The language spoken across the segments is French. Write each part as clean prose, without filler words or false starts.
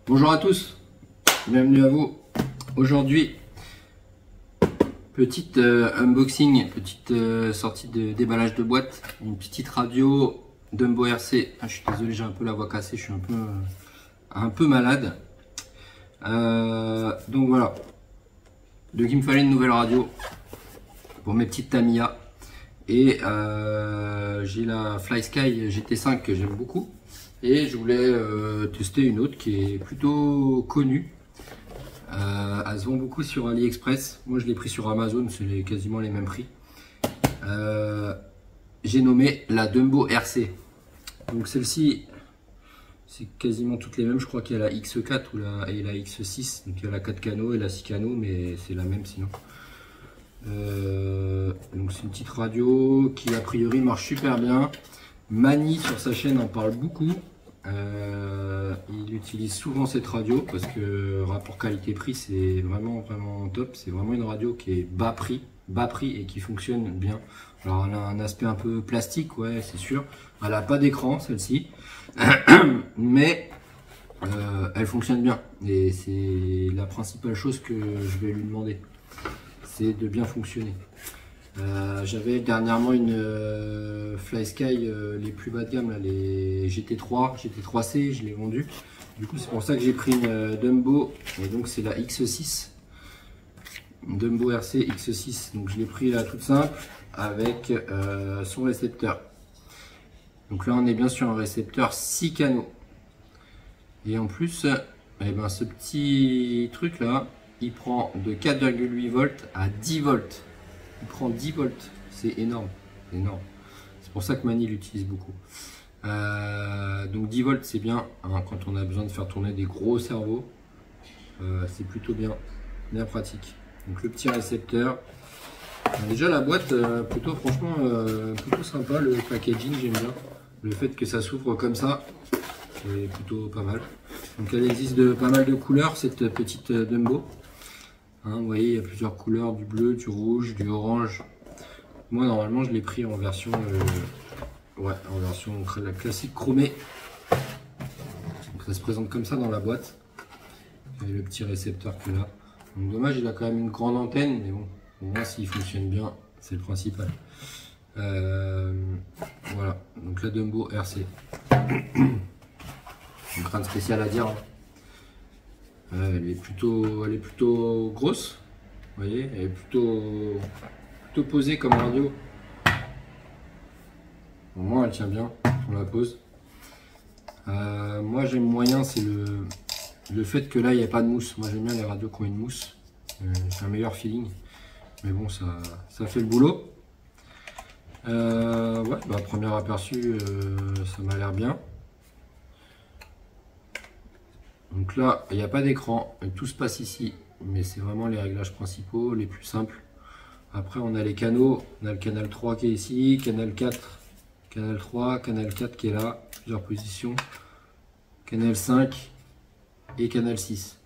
Bonjour à tous, bienvenue à vous. Aujourd'hui, petite unboxing, petite sortie de déballage de boîte, une petite radio Dumbo RC. Je suis désolé, j'ai un peu la voix cassée, je suis un peu malade. Donc voilà, donc il me fallait une nouvelle radio pour mes petites Tamiya. Et j'ai la FlySky GT5 que j'aime beaucoup. Et je voulais tester une autre qui est plutôt connue. Elle se vend beaucoup sur AliExpress. Moi je l'ai pris sur Amazon, c'est quasiment les mêmes prix. J'ai nommé la Dumbo RC. Donc celle-ci, c'est quasiment toutes les mêmes. Je crois qu'il y a la X4 et la X6. Donc il y a la 4 canaux et la 6 canaux, mais c'est la même sinon. Donc c'est une petite radio qui a priori marche super bien. Mani sur sa chaîne en parle beaucoup. Il utilise souvent cette radio parce que rapport qualité-prix c'est vraiment top. C'est vraiment une radio qui est bas prix et qui fonctionne bien. Alors elle a un aspect un peu plastique, ouais c'est sûr. Elle n'a pas d'écran celle-ci, mais elle fonctionne bien et c'est la principale chose que je vais lui demander, c'est de bien fonctionner. J'avais dernièrement une FlySky les plus bas de gamme, là, les GT3, GT3C, je l'ai vendu. Du coup c'est pour ça que j'ai pris une Dumbo, et donc c'est la X6, Dumbo RC X6. Donc je l'ai pris là toute simple avec son récepteur. Donc là on est bien sur un récepteur 6 canaux. Et en plus, eh ben, ce petit truc là, il prend de 4,8 volts à 10 volts. Il prend 10 volts, c'est énorme, c'est pour ça que Mani l'utilise beaucoup. Donc 10 volts c'est bien, hein, quand on a besoin de faire tourner des gros cerveaux, c'est plutôt bien pratique. Donc le petit récepteur, déjà la boîte plutôt franchement plutôt sympa, le packaging j'aime bien, le fait que ça s'ouvre comme ça, c'est plutôt pas mal. Donc elle existe de pas mal de couleurs cette petite Dumbo. Hein, vous voyez, il y a plusieurs couleurs, du bleu, du rouge, du orange. Moi, normalement, je l'ai pris en version, en version la classique chromée. Donc, ça se présente comme ça dans la boîte. Vous avez le petit récepteur que là. Donc, dommage, il a quand même une grande antenne, mais bon, au moins, s'il fonctionne bien, c'est le principal. Voilà, donc la Dumbo RC. Donc, rien de spécial à dire. Hein. Elle est plutôt grosse, vous voyez, elle est plutôt posée comme radio. Au moins elle tient bien, on la pose. Moi j'aime moyen, c'est le fait que là il n'y a pas de mousse. Moi j'aime bien les radios qui ont une mousse, c'est un meilleur feeling. Mais bon, ça fait le boulot. Ouais, bah, premier aperçu, ça m'a l'air bien. Donc là, il n'y a pas d'écran, tout se passe ici, mais c'est vraiment les réglages principaux, les plus simples. Après, on a les canaux, on a le canal 3 qui est ici, canal 4, canal 3, canal 4 qui est là, plusieurs positions, canal 5 et canal 6.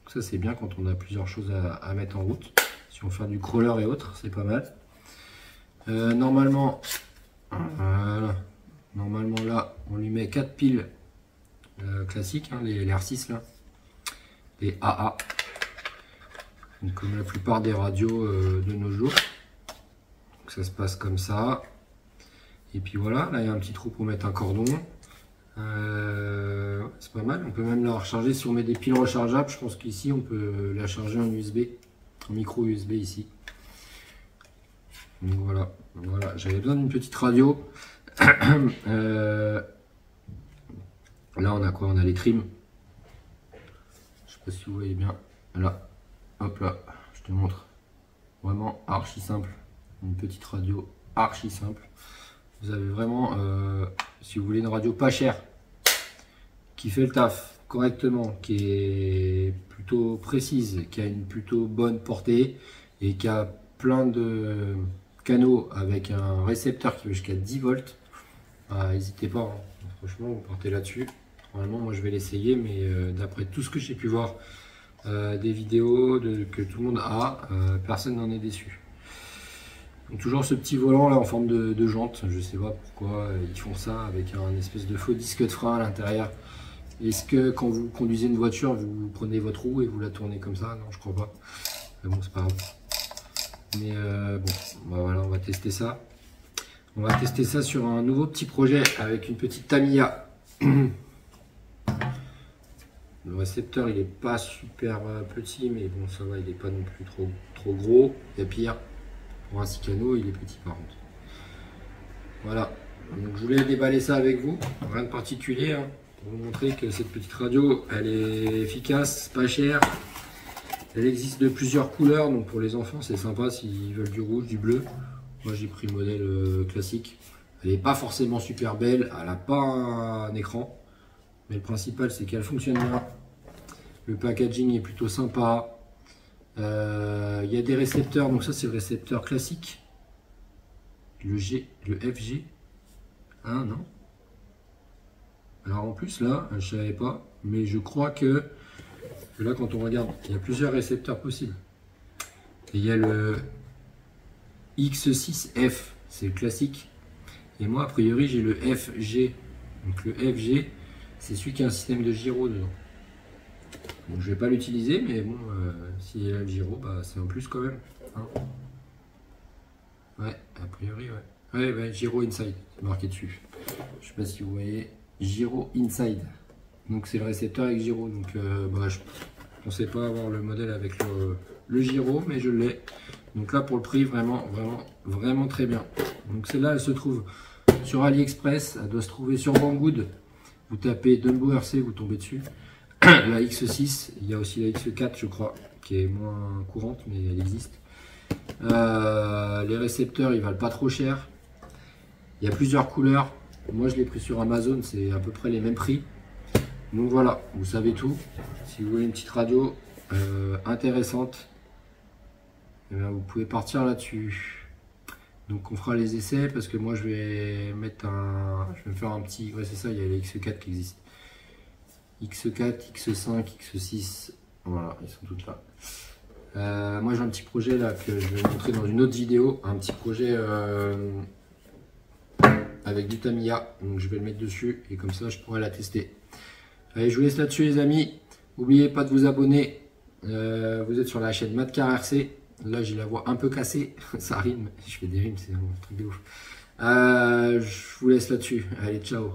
Donc ça, c'est bien quand on a plusieurs choses à mettre en route. Si on fait du crawler et autres, c'est pas mal. Normalement, voilà. Normalement là, on lui met 4 piles. Classiques, hein, les R6 là, les AA, donc, comme la plupart des radios de nos jours. Donc, ça se passe comme ça, et puis voilà, là il y a un petit trou pour mettre un cordon. C'est pas mal, on peut même la recharger si on met des piles rechargeables. Je pense qu'ici on peut la charger en USB, en micro USB ici. Donc voilà, j'avais besoin d'une petite radio. Là on a quoi? On a les trims. Je sais pas si vous voyez bien. Là, hop là, je te montre. Vraiment archi simple. Une petite radio archi simple. Vous avez vraiment, si vous voulez une radio pas chère, qui fait le taf correctement, qui est plutôt précise, qui a une plutôt bonne portée et qui a plein de canaux avec un récepteur qui va jusqu'à 10 volts, n'hésitez pas, hein. Franchement vous partez là-dessus. Normalement moi je vais l'essayer, mais d'après tout ce que j'ai pu voir des vidéos que tout le monde a, personne n'en est déçu. Donc, toujours ce petit volant là en forme de jante, je sais pas pourquoi ils font ça avec un espèce de faux disque de frein à l'intérieur. Est-ce que quand vous conduisez une voiture, vous prenez votre roue et vous la tournez comme ça? Non, je crois pas. Mais bon, c'est pas grave. Mais bon, bah voilà, on va tester ça. On va tester ça sur un nouveau petit projet avec une petite Tamiya. Le récepteur, il est pas super petit, mais bon, ça va, il est pas non plus trop gros. Il y a pire. Pour un Sicano, il est petit par contre. Voilà. Donc je voulais déballer ça avec vous. Rien de particulier, hein, pour vous montrer que cette petite radio, elle est efficace, pas chère. Elle existe de plusieurs couleurs, donc pour les enfants, c'est sympa s'ils veulent du rouge, du bleu. Moi, j'ai pris le modèle classique. Elle n'est pas forcément super belle, elle n'a pas un écran. Mais le principal, c'est qu'elle fonctionne bien. Le packaging est plutôt sympa. Il y a des récepteurs, donc ça c'est le récepteur classique. Le FG. Hein, non? Alors en plus là, je savais pas, mais je crois que là quand on regarde, il y a plusieurs récepteurs possibles. Et il y a le X6F, c'est le classique. Et moi a priori j'ai le FG. Donc le FG, c'est celui qui a un système de gyro dedans. Donc je vais pas l'utiliser, mais bon, s'il y a le gyro, bah, c'est un plus quand même. Hein, ouais, a priori, ouais. Ouais, gyro inside, c'est marqué dessus. Je sais pas si vous voyez, gyro inside. Donc c'est le récepteur avec gyro. Donc bah, je pensais pas avoir le modèle avec le gyro, mais je l'ai. Donc là pour le prix, vraiment très bien. Donc celle-là, elle se trouve sur AliExpress, elle doit se trouver sur Banggood. Vous tapez Dumbo RC, vous tombez dessus. La X6, il y a aussi la X4 je crois, qui est moins courante, mais elle existe. Les récepteurs, ils valent pas trop cher. Il y a plusieurs couleurs. Moi, je l'ai pris sur Amazon, c'est à peu près les mêmes prix. Donc voilà, vous savez tout. Si vous voulez une petite radio intéressante, eh bien, vous pouvez partir là-dessus. Donc on fera les essais parce que moi je vais mettre je vais me faire un petit. Ouais, c'est ça, il y a les X4 qui existent. X4, X5, X6, voilà, ils sont toutes là. Moi j'ai un petit projet là que je vais vous montrer dans une autre vidéo, un petit projet avec du Tamiya, donc je vais le mettre dessus et comme ça je pourrai la tester. Allez, je vous laisse là-dessus les amis, n'oubliez pas de vous abonner, vous êtes sur la chaîne Madcar RC, là j'ai la voix un peu cassée, ça rime, je fais des rimes, c'est un truc de ouf. Je vous laisse là-dessus, allez ciao.